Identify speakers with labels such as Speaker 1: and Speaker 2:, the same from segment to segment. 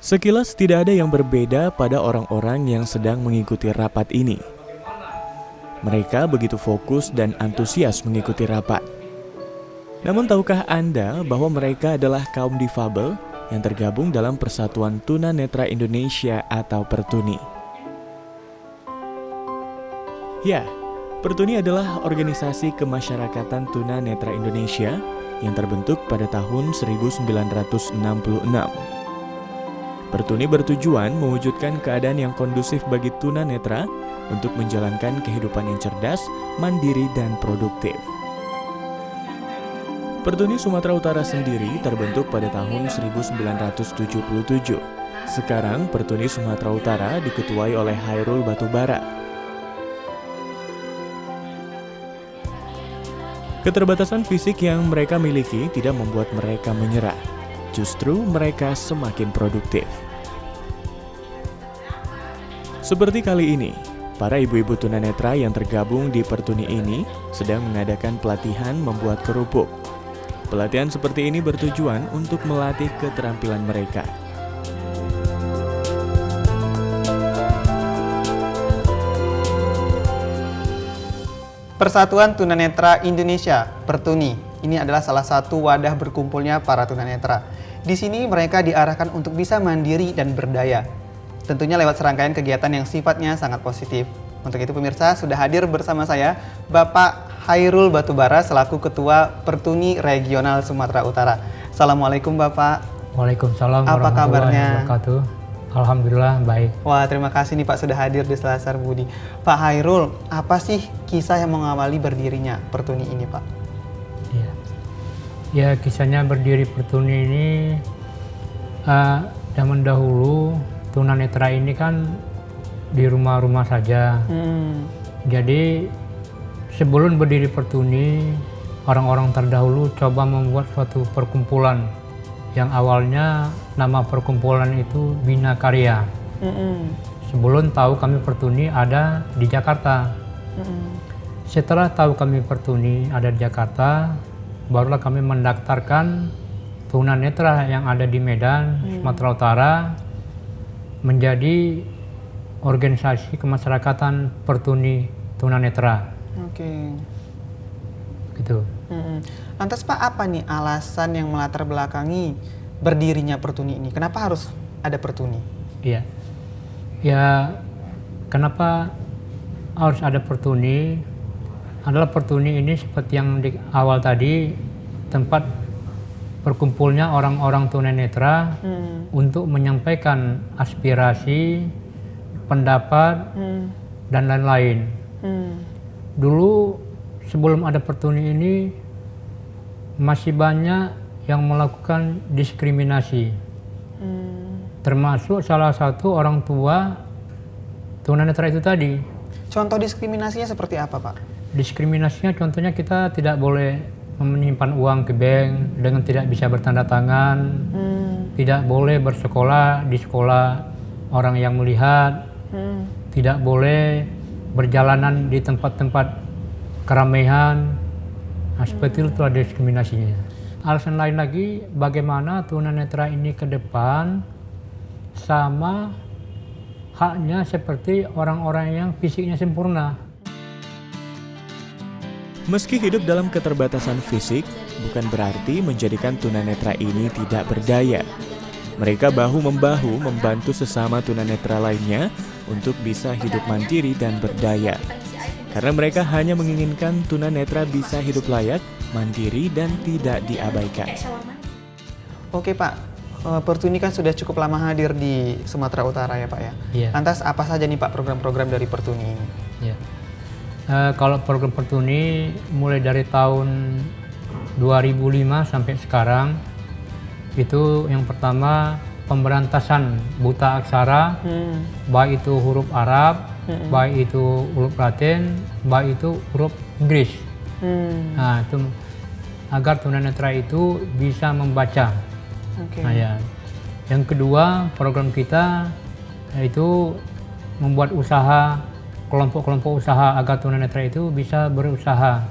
Speaker 1: Sekilas tidak ada yang berbeda pada orang-orang yang sedang mengikuti rapat ini. Mereka begitu fokus dan antusias mengikuti rapat. Namun tahukah Anda bahwa mereka adalah kaum difabel yang tergabung dalam Persatuan Tuna Netra Indonesia atau Pertuni? Ya, Pertuni adalah organisasi kemasyarakatan Tuna Netra Indonesia yang terbentuk pada tahun 1966. Pertuni bertujuan mewujudkan keadaan yang kondusif bagi tuna netra untuk menjalankan kehidupan yang cerdas, mandiri, dan produktif. Pertuni Sumatera Utara sendiri terbentuk pada tahun 1977. Sekarang Pertuni Sumatera Utara diketuai oleh Hairul Batubara. Keterbatasan fisik yang mereka miliki tidak membuat mereka menyerah. Justru mereka semakin produktif. Seperti kali ini, para ibu-ibu tunanetra yang tergabung di Pertuni ini sedang mengadakan pelatihan membuat kerupuk. Pelatihan seperti ini bertujuan untuk melatih keterampilan mereka.
Speaker 2: Persatuan Tunanetra Indonesia, Pertuni, ini adalah salah satu wadah berkumpulnya para tunanetra. Di sini mereka diarahkan untuk bisa mandiri dan berdaya. Tentunya lewat serangkaian kegiatan yang sifatnya sangat positif. Untuk itu pemirsa, sudah hadir bersama saya Bapak Hairul Batubara selaku Ketua Pertuni Regional Sumatera Utara. Assalamualaikum Bapak.
Speaker 3: Waalaikumsalam
Speaker 2: Apa
Speaker 3: warahmatullahi
Speaker 2: kabarnya?
Speaker 3: wabarakatuh. Alhamdulillah baik.
Speaker 2: Wah, terima kasih nih Pak sudah hadir di Selasar Budi. Pak Hairul, apa sih kisah yang mengawali berdirinya Pertuni ini Pak?
Speaker 3: Ya, kisahnya berdiri Pertuni ini zaman dahulu tunanetra ini kan di rumah-rumah saja. Jadi sebelum berdiri Pertuni, orang-orang terdahulu coba membuat suatu perkumpulan yang awalnya nama perkumpulan itu Bina Karya. Sebelum tahu kami Pertuni ada di Jakarta. Setelah tahu kami Pertuni ada di Jakarta, barulah kami mendaftarkan tunanetra yang ada di Medan, Sumatera Utara menjadi organisasi kemasyarakatan Pertuni tunanetra.
Speaker 2: Oke.
Speaker 3: Gitu.
Speaker 2: Lantas Pak, apa nih alasan yang melatar belakangi berdirinya Pertuni ini? Kenapa harus ada Pertuni?
Speaker 3: Iya. Ya, kenapa harus ada Pertuni? Adalah Pertuni ini seperti yang di awal tadi, tempat berkumpulnya orang-orang tunanetra untuk menyampaikan aspirasi, pendapat, dan lain-lain. Dulu sebelum ada Pertuni ini masih banyak yang melakukan diskriminasi. Termasuk salah satu orang tua tunanetra itu tadi.
Speaker 2: Contoh diskriminasinya seperti apa Pak?
Speaker 3: Diskriminasinya contohnya kita tidak boleh menyimpan uang ke bank dengan tidak bisa bertanda tangan, tidak boleh bersekolah di sekolah orang yang melihat, tidak boleh berjalanan di tempat-tempat keramaian. Nah, seperti itu ada diskriminasinya. Alasan lain lagi, bagaimana tunanetra ini ke depan sama haknya seperti orang-orang yang fisiknya sempurna.
Speaker 1: Meski hidup dalam keterbatasan fisik, bukan berarti menjadikan tunanetra ini tidak berdaya. Mereka bahu-membahu membantu sesama tunanetra lainnya untuk bisa hidup mandiri dan berdaya. Karena mereka hanya menginginkan tunanetra bisa hidup layak, mandiri, dan tidak diabaikan.
Speaker 2: Oke Pak, Pertuni kan sudah cukup lama hadir di Sumatera Utara ya Pak ya?
Speaker 3: Iya.
Speaker 2: Lantas apa saja nih Pak program-program dari Pertuni ini?
Speaker 3: Ya. Kalau program Pertuni mulai dari tahun 2005 sampai sekarang, itu yang pertama pemberantasan buta aksara, baik itu huruf Arab, baik itu huruf Latin, baik itu huruf Inggris. Nah, itu agar tunanetra itu bisa membaca. Nah, ya. Yang kedua, program kita yaitu membuat usaha, kelompok-kelompok usaha agar tunanetra itu bisa berusaha.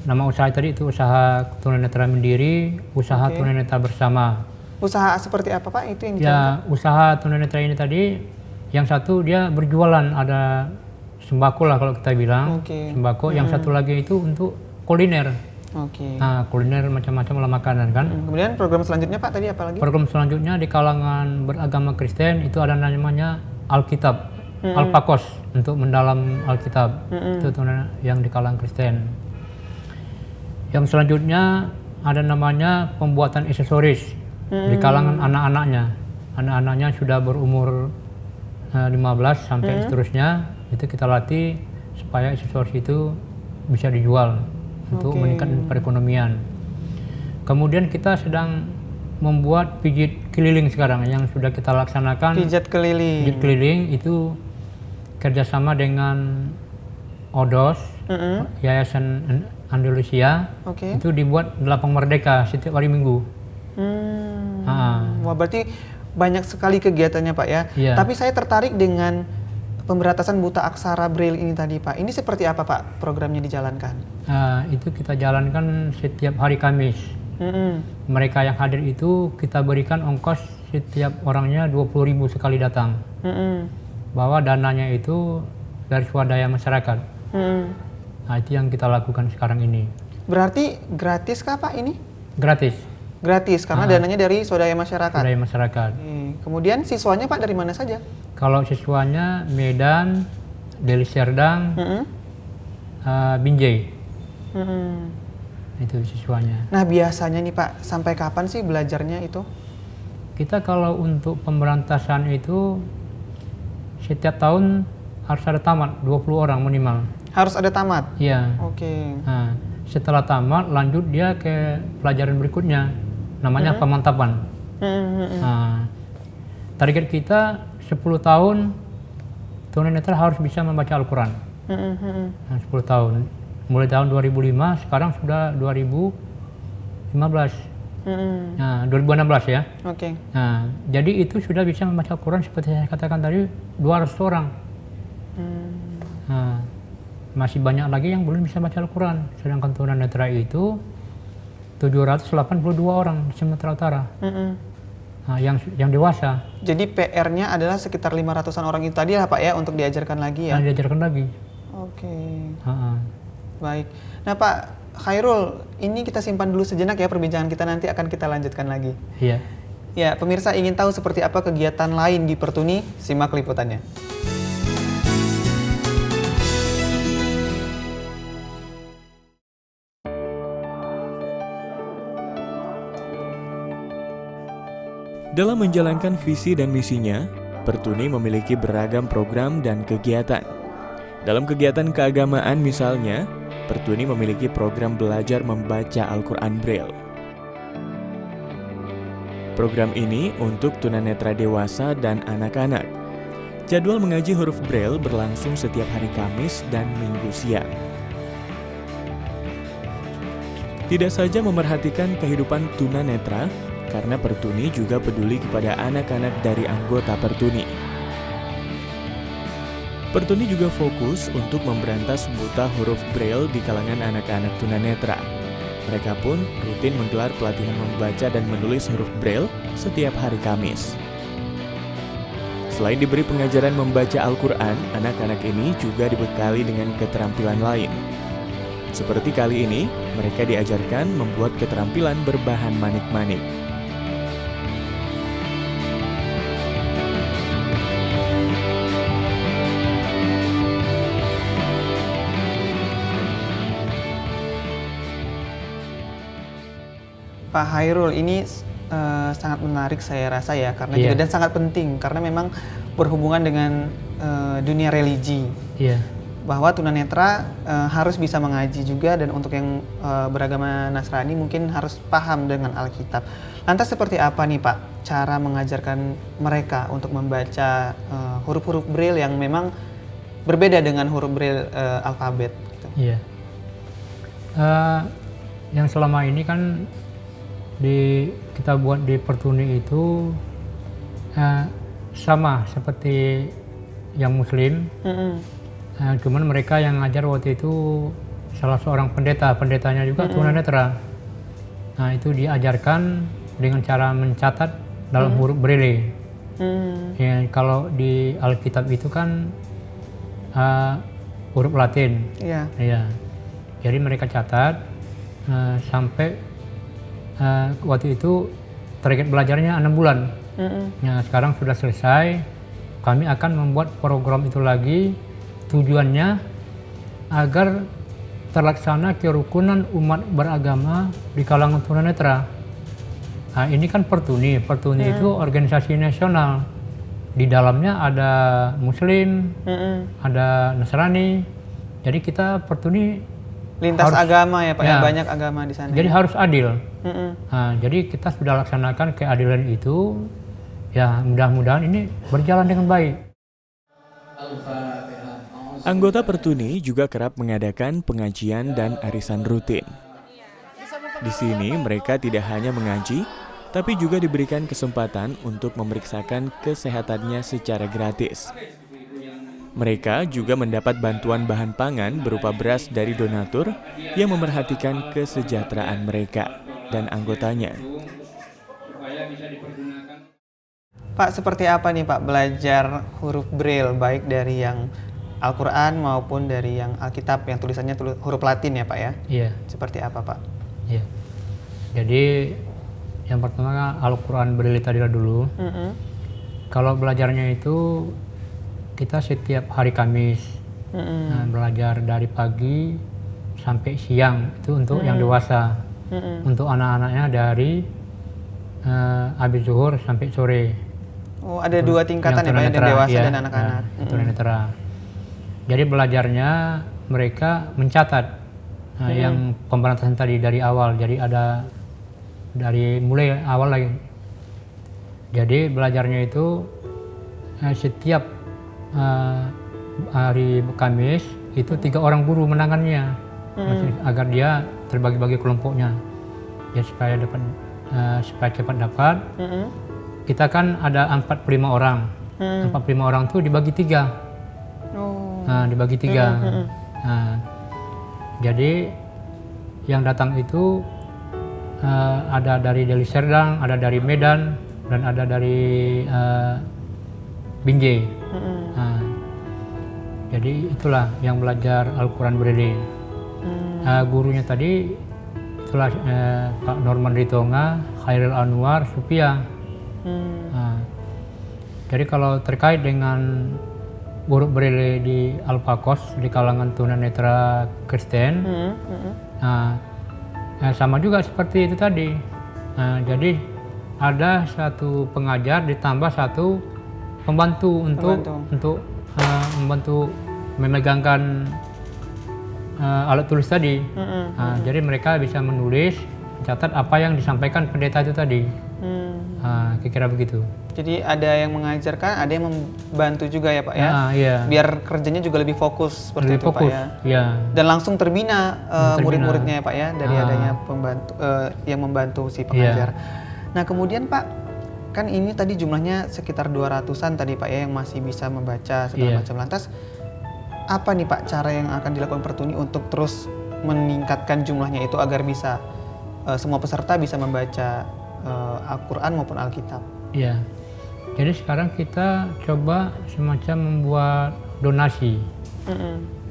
Speaker 3: Nama usaha tadi itu usaha tunanetra mandiri, usaha tunanetra bersama.
Speaker 2: Usaha seperti apa Pak itu yang
Speaker 3: Ya, usaha tunanetra ini tadi, yang satu dia berjualan, ada sembako lah kalau kita bilang,
Speaker 2: Oke.
Speaker 3: sembako. Yang satu lagi itu untuk kuliner.
Speaker 2: Oke.
Speaker 3: Nah, kuliner macam-macam lah makanan kan.
Speaker 2: Kemudian program selanjutnya Pak tadi apa lagi?
Speaker 3: Program selanjutnya di kalangan beragama Kristen itu ada namanya Alkitab, Alpakos untuk mendalam Alkitab. Itu yang di kalangan Kristen. Yang selanjutnya ada namanya pembuatan aksesoris di kalangan anak-anaknya. Anak-anaknya sudah berumur 15 sampai seterusnya, itu kita latih supaya aksesoris itu bisa dijual untuk meningkatkan perekonomian. Kemudian kita sedang membuat pijit keliling sekarang yang sudah kita laksanakan.
Speaker 2: Pijat keliling.
Speaker 3: Pijit keliling itu kerjasama dengan ODOS, Yayasan Andalusia.
Speaker 2: Oke.
Speaker 3: Itu dibuat di Lapang Merdeka setiap hari Minggu.
Speaker 2: Wah, berarti banyak sekali kegiatannya Pak ya.
Speaker 3: Iya.
Speaker 2: Tapi saya tertarik dengan pemberantasan buta aksara Braille ini tadi Pak. Ini seperti apa Pak programnya dijalankan?
Speaker 3: Itu kita jalankan setiap hari Kamis. Mereka yang hadir itu kita berikan ongkos setiap orangnya 20.000 sekali datang. Bahwa dananya itu dari swadaya masyarakat. Nah, itu yang kita lakukan sekarang ini.
Speaker 2: Berarti gratis kah Pak ini?
Speaker 3: Gratis.
Speaker 2: Gratis karena dananya dari swadaya masyarakat.
Speaker 3: Swadaya masyarakat.
Speaker 2: Kemudian siswanya Pak dari mana saja?
Speaker 3: Kalau siswanya Medan, Deli Serdang, Binjai. Itu siswanya.
Speaker 2: Nah biasanya nih Pak, sampai kapan sih belajarnya itu?
Speaker 3: Kita kalau untuk pemberantasan itu setiap tahun harus ada tamat 20 orang minimal.
Speaker 2: Harus ada tamat?
Speaker 3: Iya.
Speaker 2: Oke.
Speaker 3: Nah, setelah tamat lanjut dia ke pelajaran berikutnya, namanya pemantapan. Nah, target kita 10 tahun tunanetra harus bisa membaca Al-Quran. Nah, 10 tahun. Mulai tahun 2005, sekarang sudah 2015. Nah, 2016 ya.
Speaker 2: Oke.
Speaker 3: Nah, jadi itu sudah bisa membaca Al-Quran seperti saya katakan tadi 200 orang. Nah, masih banyak lagi yang belum bisa baca Al-Quran. Sedangkan tunanetra itu 782 orang di Sumatera Utara. Nah, yang dewasa.
Speaker 2: Jadi PR-nya adalah sekitar 500-an orang itu tadi lah Pak ya untuk diajarkan lagi ya?
Speaker 3: Diajarkan lagi.
Speaker 2: Oke.
Speaker 3: Baik.
Speaker 2: Nah Pak Khairul, ini kita simpan dulu sejenak ya perbincangan kita, nanti akan kita lanjutkan lagi.
Speaker 3: Iya.
Speaker 2: Ya, pemirsa ingin tahu seperti apa kegiatan lain di Pertuni? Simak liputannya.
Speaker 1: Dalam menjalankan visi dan misinya, Pertuni memiliki beragam program dan kegiatan. Dalam kegiatan keagamaan misalnya, Pertuni memiliki program belajar membaca Al-Quran Braille. Program ini untuk tunanetra dewasa dan anak-anak. Jadwal mengaji huruf Braille berlangsung setiap hari Kamis dan Minggu siang. Tidak saja memerhatikan kehidupan tunanetra, karena Pertuni juga peduli kepada anak-anak dari anggota Pertuni. Pertuni juga fokus untuk memberantas buta huruf Braille di kalangan anak-anak tunanetra. Mereka pun rutin menggelar pelatihan membaca dan menulis huruf Braille setiap hari Kamis. Selain diberi pengajaran membaca Al-Quran, anak-anak ini juga dibekali dengan keterampilan lain. Seperti kali ini, mereka diajarkan membuat keterampilan berbahan manik-manik.
Speaker 2: Pak Khairul, ini sangat menarik saya rasa ya, karena juga dan sangat penting karena memang berhubungan dengan dunia religi. Bahwa tunanetra harus bisa mengaji juga, dan untuk yang beragama Nasrani mungkin harus paham dengan Alkitab. Lantas seperti apa nih Pak cara mengajarkan mereka untuk membaca huruf-huruf Braille yang memang berbeda dengan huruf Braille alfabet? Gitu.
Speaker 3: Iya. Yang selama ini kan kita buat di Pertuni itu sama seperti yang Muslim. Cuman mereka yang ngajar waktu itu salah seorang pendetanya juga tunanetra. Nah, itu diajarkan dengan cara mencatat dalam huruf Braille. Ya, kalau di Alkitab itu kan huruf Latin.
Speaker 2: Iya.
Speaker 3: Ya. Jadi mereka catat sampai waktu itu target belajarnya 6 bulan. Ya, sekarang sudah selesai. Kami akan membuat program itu lagi. Tujuannya agar terlaksana kerukunan umat beragama di kalangan tunanetra. Nah, ini kan Pertuni. Pertuni itu organisasi nasional. Di dalamnya ada Muslim, ada Nasrani. Jadi kita Pertuni
Speaker 2: Lintas agama ya Pak,
Speaker 3: ya,
Speaker 2: banyak agama di sana.
Speaker 3: jadi harus adil. Nah, jadi kita sudah laksanakan keadilan itu. Ya, mudah-mudahan ini berjalan dengan baik.
Speaker 1: Anggota Pertuni juga kerap mengadakan pengajian dan arisan rutin. Di sini mereka tidak hanya mengaji, tapi juga diberikan kesempatan untuk memeriksakan kesehatannya secara gratis. Mereka juga mendapat bantuan bahan pangan berupa beras dari donatur yang memerhatikan kesejahteraan mereka dan anggotanya.
Speaker 2: Pak, seperti apa nih Pak belajar huruf Braille, baik dari yang Al-Quran maupun dari yang Alkitab yang tulisannya huruf Latin ya Pak ya?
Speaker 3: Iya.
Speaker 2: Seperti apa Pak?
Speaker 3: Iya. Jadi yang pertama Al-Quran Braille tadi dulu. Kalau belajarnya itu kita setiap hari Kamis belajar dari pagi sampai siang, itu untuk yang dewasa. Untuk anak-anaknya dari habis zuhur sampai sore.
Speaker 2: Oh, ada dua tingkatan ya Pak, yang dewasa dan anak-anak.
Speaker 3: Tunanetra. Jadi belajarnya mereka mencatat yang pemberantasan tadi dari awal. Jadi ada dari mulai awal lagi. Jadi belajarnya itu setiap hari Kamis itu 3 orang guru menangannya, agar dia terbagi-bagi kelompoknya. Ya supaya cepat dapat. Kita kan ada 45 orang. 45 orang tuh dibagi 3. Dibagi 3. Jadi yang datang itu ada dari Deli Serdang, ada dari Medan, dan ada dari Binjai. Jadi itulah yang belajar Al-Quran Braille. Gurunya tadi itulah Pak Norman Ritonga, Khairil Anwar, Supia. Jadi kalau terkait dengan huruf Braille di Alpakos di kalangan tunanetra Kristen, sama juga seperti itu tadi. Jadi ada satu pengajar ditambah satu pembantu untuk membantu memegangkan alat tulis tadi. Jadi mereka bisa menulis, mencatat apa yang disampaikan pendeta itu tadi. Kira-kira begitu.
Speaker 2: Jadi ada yang mengajarkan, ada yang membantu juga ya Pak ya?
Speaker 3: Iya.
Speaker 2: Biar kerjanya juga lebih fokus seperti
Speaker 3: Lebih
Speaker 2: itu
Speaker 3: fokus,
Speaker 2: Pak ya?
Speaker 3: ya.
Speaker 2: Dan langsung terbina murid-muridnya ya Pak ya, dari adanya pembantu yang membantu si pengajar. Nah kemudian Pak, kan ini tadi jumlahnya sekitar 200-an tadi Pak ya yang masih bisa membaca segala macam. Lantas apa nih Pak cara yang akan dilakukan Pertuni untuk terus meningkatkan jumlahnya itu agar bisa semua peserta bisa membaca Al-Quran maupun Alkitab?
Speaker 3: Iya. Jadi sekarang kita coba semacam membuat donasi.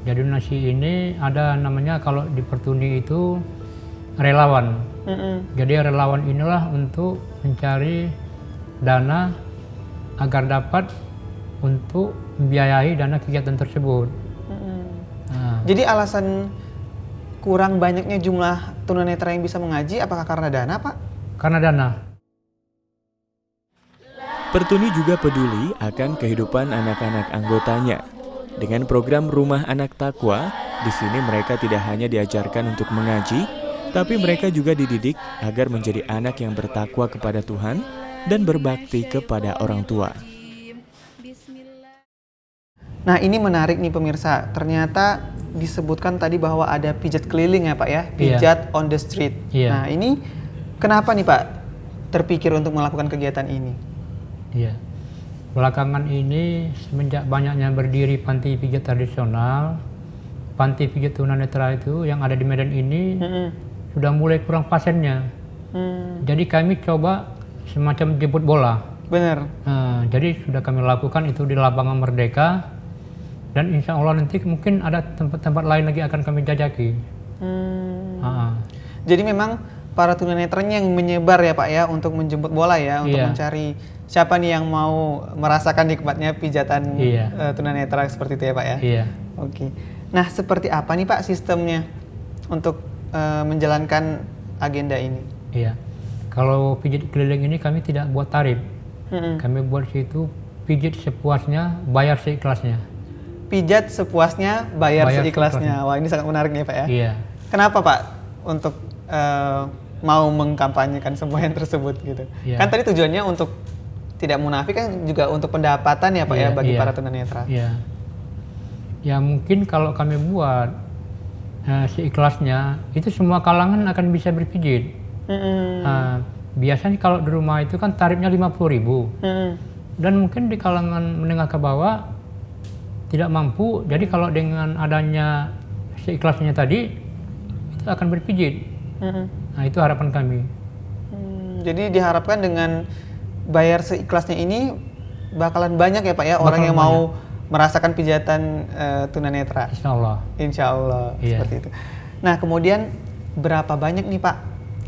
Speaker 3: Jadi donasi ini ada namanya kalau di Pertuni itu relawan. Jadi relawan inilah untuk mencari dana agar dapat untuk membiayai dana kegiatan tersebut.
Speaker 2: Jadi alasan kurang banyaknya jumlah tunanetra yang bisa mengaji apakah karena dana Pak?
Speaker 3: Karena dana.
Speaker 1: Pertuni juga peduli akan kehidupan anak-anak anggotanya. Dengan program Rumah Anak Takwa, di sini mereka tidak hanya diajarkan untuk mengaji, tapi mereka juga dididik agar menjadi anak yang bertakwa kepada Tuhan dan berbakti kepada orang tua.
Speaker 2: Nah ini menarik nih pemirsa, ternyata disebutkan tadi bahwa ada pijat keliling ya Pak ya, pijat on the street. Nah ini kenapa nih Pak terpikir untuk melakukan kegiatan ini?
Speaker 3: Iya. Belakangan ini semenjak banyaknya berdiri panti pijat tradisional, panti pijat tunanetra itu yang ada di Medan ini sudah mulai kurang pasiennya. Jadi kami coba semacam jemput bola.
Speaker 2: Benar.
Speaker 3: Jadi sudah kami lakukan itu di lapangan Merdeka, dan insya Allah nanti mungkin ada tempat-tempat lain lagi akan kami jajaki.
Speaker 2: Jadi memang para tunanetranya yang menyebar ya Pak ya untuk menjemput bola ya, untuk mencari siapa nih yang mau merasakan nikmatnya pijatan tunanetra seperti itu ya Pak ya.
Speaker 3: Iya.
Speaker 2: Oke. Nah seperti apa nih Pak sistemnya untuk menjalankan agenda ini?
Speaker 3: Iya. Kalau pijat keliling ini kami tidak buat tarif. Kami buat situ pijat sepuasnya, bayar seikhlasnya.
Speaker 2: Pijat sepuasnya, bayar seikhlasnya. Wah ini sangat menarik nih Pak ya.
Speaker 3: Iya.
Speaker 2: Kenapa Pak untuk mau mengkampanyekan semua yang tersebut gitu?
Speaker 3: Iya.
Speaker 2: Kan tadi tujuannya untuk tidak munafik, kan juga untuk pendapatan ya Pak ya bagi para tunanetra.
Speaker 3: Iya. Ya mungkin kalau kami buat seikhlasnya, itu semua kalangan akan bisa berpijit. Biasanya kalau di rumah itu kan tarifnya 50.000. Dan mungkin di kalangan menengah ke bawah tidak mampu, jadi kalau dengan adanya seikhlasnya tadi itu akan berpijit. Nah itu harapan kami.
Speaker 2: Jadi diharapkan dengan bayar seikhlasnya ini bakalan banyak ya Pak ya orang yang mau merasakan pijatan tunanetra.
Speaker 3: Insya Allah.
Speaker 2: Insya Allah seperti itu. Nah kemudian berapa banyak nih Pak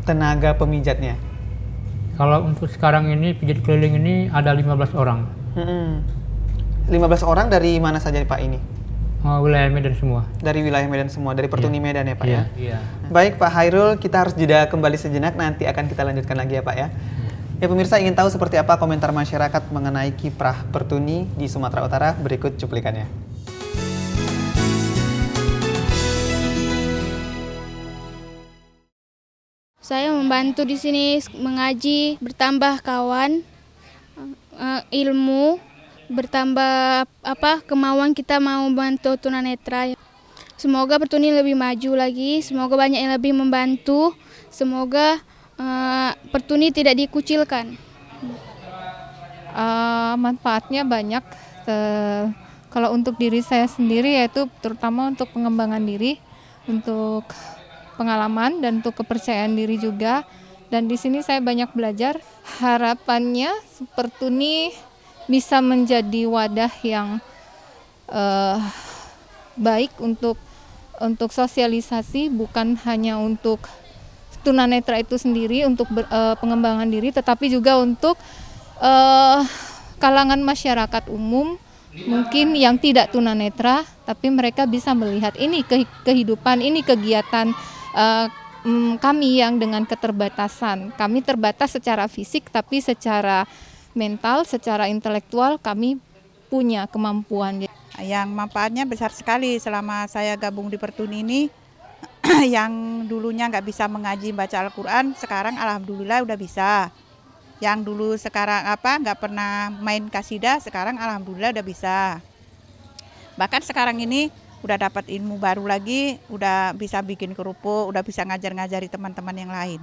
Speaker 2: tenaga pemijatnya?
Speaker 3: Kalau untuk sekarang ini pijat keliling ini ada 15 orang.
Speaker 2: 15 orang dari mana saja Pak ini?
Speaker 3: Wilayah Medan semua.
Speaker 2: Dari wilayah Medan semua, dari Pertuni Medan ya Pak ya?
Speaker 3: Iya.
Speaker 2: Baik Pak Hairul, kita harus jeda kembali sejenak, nanti akan kita lanjutkan lagi ya Pak ya. Ya pemirsa, ingin tahu seperti apa komentar masyarakat mengenai kiprah Pertuni di Sumatera Utara? Berikut cuplikannya.
Speaker 4: Saya membantu di sini mengaji, bertambah kawan, ilmu, bertambah kemauan kita mau membantu tunanetra. Semoga Pertuni lebih maju lagi, semoga banyak yang lebih membantu, semoga Pertuni tidak dikucilkan.
Speaker 5: Manfaatnya banyak. Kalau untuk diri saya sendiri yaitu terutama untuk pengembangan diri, untuk pengalaman dan untuk kepercayaan diri juga. Dan di sini saya banyak belajar. Harapannya Pertuni bisa menjadi wadah yang baik untuk sosialisasi, bukan hanya untuk tunanetra itu sendiri, untuk pengembangan diri, tetapi juga untuk kalangan masyarakat umum mungkin yang tidak tunanetra, tapi mereka bisa melihat ini kehidupan, ini kegiatan kami yang dengan keterbatasan. Kami terbatas secara fisik, tapi secara mental, secara intelektual kami punya kemampuan.
Speaker 6: Yang manfaatnya besar sekali selama saya gabung di Pertuni ini. Yang dulunya nggak bisa mengaji baca Al-Quran, sekarang alhamdulillah udah bisa. Yang dulu sekarang nggak pernah main kasidah, sekarang alhamdulillah udah bisa. Bahkan sekarang ini udah dapat ilmu baru lagi, udah bisa bikin kerupuk, udah bisa ngajari teman-teman yang lain.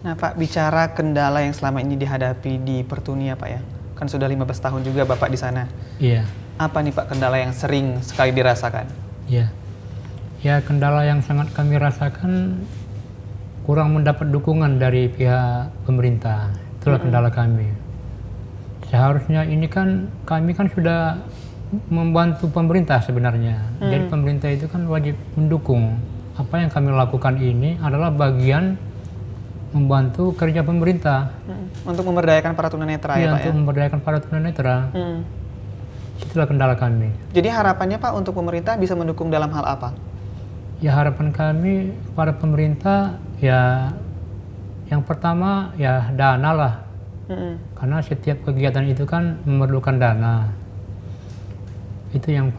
Speaker 2: Nah Pak, bicara kendala yang selama ini dihadapi di Pertuni ya Pak ya, kan sudah 15 tahun juga Bapak di sana.
Speaker 3: Iya.
Speaker 2: Apa nih Pak kendala yang sering sekali dirasakan?
Speaker 3: Iya. Ya kendala yang sangat kami rasakan kurang mendapat dukungan dari pihak pemerintah. Itulah kendala kami. Seharusnya ini kan kami kan sudah membantu pemerintah sebenarnya. Jadi pemerintah itu kan wajib mendukung. Apa yang kami lakukan ini adalah bagian membantu kerja pemerintah.
Speaker 2: Untuk memberdayakan para tunanetra ya Pak ya?
Speaker 3: Untuk memberdayakan para tunanetra. Itulah kendala kami.
Speaker 2: Jadi harapannya Pak untuk pemerintah bisa mendukung dalam hal apa?
Speaker 3: Ya harapan kami para pemerintah ya yang pertama ya dana lah. Karena setiap kegiatan itu kan memerlukan dana. Itu yang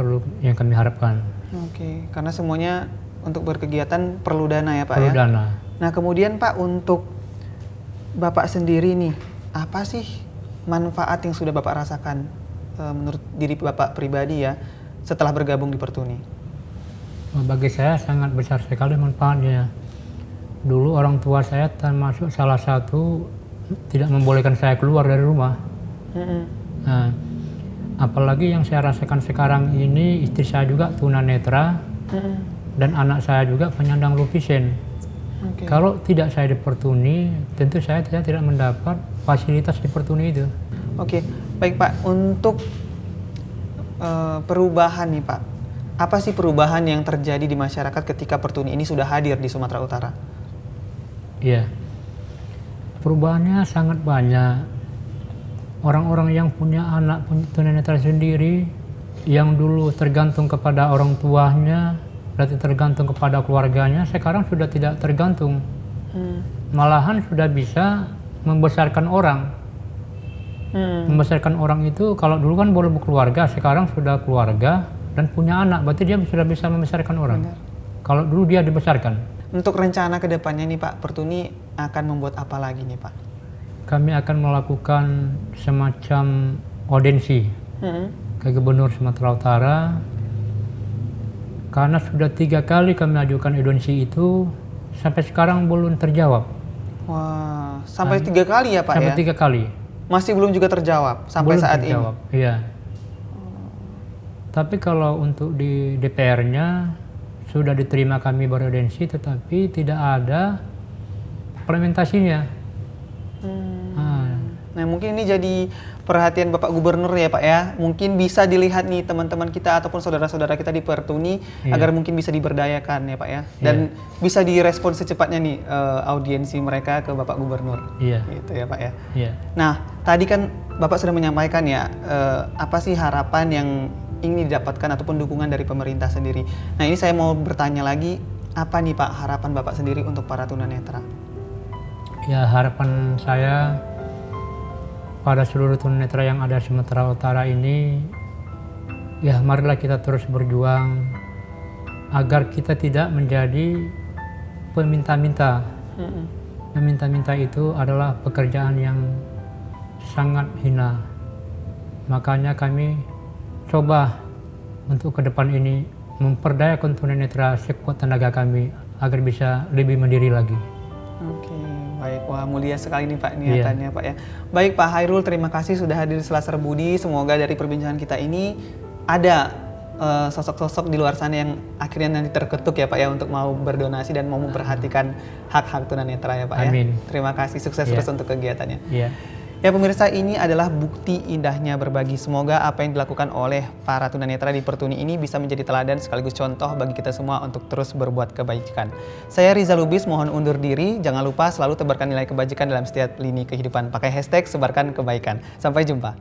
Speaker 3: kami harapkan.
Speaker 2: Oke, karena semuanya untuk berkegiatan perlu dana ya Pak
Speaker 3: perlu
Speaker 2: ya?
Speaker 3: Dana.
Speaker 2: Nah kemudian Pak, untuk Bapak sendiri nih, apa sih manfaat yang sudah Bapak rasakan menurut diri Bapak pribadi ya setelah bergabung di Pertuni?
Speaker 3: Bagi saya sangat besar sekali manfaatnya. Dulu orang tua saya termasuk salah satu tidak membolehkan saya keluar dari rumah. Nah, Apalagi yang saya rasakan sekarang ini, istri saya juga tunanetra dan anak saya juga penyandang low vision.
Speaker 2: Oke.
Speaker 3: Kalau tidak saya di Pertuni, tentu saya tidak mendapat fasilitas di Pertuni itu.
Speaker 2: Oke, baik Pak. Untuk perubahan nih Pak, apa sih perubahan yang terjadi di masyarakat ketika Pertuni ini sudah hadir di Sumatera Utara?
Speaker 3: Iya, perubahannya sangat banyak. Orang-orang yang punya anak tunanetra sendiri, yang dulu tergantung kepada orang tuanya, berarti tergantung kepada keluarganya, sekarang sudah tidak tergantung. Malahan sudah bisa membesarkan orang. Membesarkan orang itu, kalau dulu kan baru berkeluarga, sekarang sudah keluarga dan punya anak, berarti dia sudah bisa membesarkan orang.
Speaker 2: Benar.
Speaker 3: Kalau dulu dia dibesarkan.
Speaker 2: Untuk rencana kedepannya nih Pak, Pertuni akan membuat apa lagi nih Pak?
Speaker 3: Kami akan melakukan semacam audensi ke Gubernur Sumatera Utara, karena sudah 3 kali kami ajukan audensi itu, sampai sekarang belum terjawab.
Speaker 2: Wah, sampai 3 kali ya Pak
Speaker 3: Sampai
Speaker 2: ya?
Speaker 3: 3 kali.
Speaker 2: Masih belum juga terjawab sampai
Speaker 3: Belum
Speaker 2: saat
Speaker 3: terjawab, iya. Tapi kalau untuk di DPR-nya sudah diterima kami beraudensi, tetapi tidak ada implementasinya.
Speaker 2: Nah mungkin ini jadi perhatian Bapak Gubernur ya Pak ya. Mungkin bisa dilihat nih teman-teman kita ataupun saudara-saudara kita di Pertuni agar mungkin bisa diberdayakan ya Pak ya. Dan bisa direspon secepatnya nih audiensi mereka ke Bapak Gubernur.
Speaker 3: Iya.
Speaker 2: Gitu ya Pak ya.
Speaker 3: Iya.
Speaker 2: Nah tadi kan Bapak sudah menyampaikan ya apa sih harapan yang ingin didapatkan ataupun dukungan dari pemerintah sendiri. Nah ini saya mau bertanya lagi, apa nih Pak harapan Bapak sendiri untuk para tunanetra?
Speaker 3: Ya, harapan saya pada seluruh tunanetra yang ada di Sumatera Utara ini, ya marilah kita terus berjuang agar kita tidak menjadi peminta-minta. Meminta-minta itu adalah pekerjaan yang sangat hina. Makanya kami coba untuk ke depan ini memperdayakan tunanetra sekuat tenaga kami agar bisa lebih mandiri lagi.
Speaker 2: Oke, baik. Wah, mulia sekali nih Pak niatannya Pak ya. Baik Pak Hairul, terima kasih sudah hadir di Selasar Budi. Semoga dari perbincangan kita ini ada sosok-sosok di luar sana yang akhirnya nanti terketuk ya Pak ya untuk mau berdonasi dan mau memperhatikan hak-hak tunanetra ya Pak ya.
Speaker 3: Amin.
Speaker 2: Terima kasih, sukses terus untuk kegiatannya.
Speaker 3: Iya.
Speaker 2: Ya pemirsa, ini adalah bukti indahnya berbagi. Semoga apa yang dilakukan oleh para tunanetra di Pertuni ini bisa menjadi teladan sekaligus contoh bagi kita semua untuk terus berbuat kebaikan. Saya Riza Lubis, mohon undur diri. Jangan lupa selalu tebarkan nilai kebajikan dalam setiap lini kehidupan. Pakai hashtag sebarkan kebaikan. Sampai jumpa.